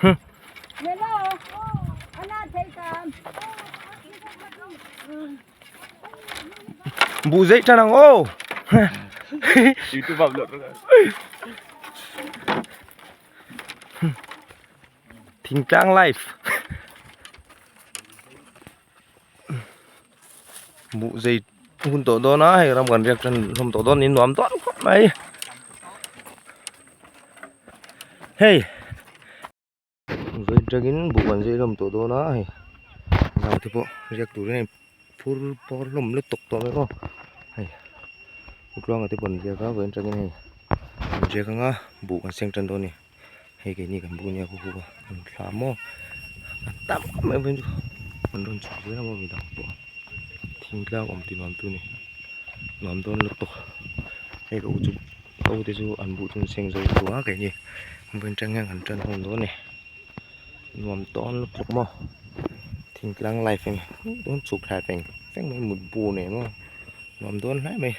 Hello. Ana thấy cam. Bụ dậy cha nàng ô. YouTube vào lượt rồi. Thỉnh trang life. Bụ dậy hun tổ đó nó hay làm gần việc chân hôm tổ đó nên nóm toán mày. Hey. Rồi tragin bụ gần dậy làm tổ đó nó hay. Nào thì bộ việc tụi này full por lum lứt tục to mấy con. Hay. Lúc đó thì bọn việc đó với tragin này. Việc ngã bụ gần xem chân đó này. Hay cái này kan bu nya kuku lamo tam mấy bên mình đồn chụp dưới là một video bộ thình lao om tin om tu này nom don lục tục hay cái chụp câu thì chú ăn bu chân sen rồi quá cái gì bên trang ngang hành chân hồn đó này nom don lục tục mo thình lang lại phèn đón chụp lại phèn phèn mấy một bu này nó nom don lại mày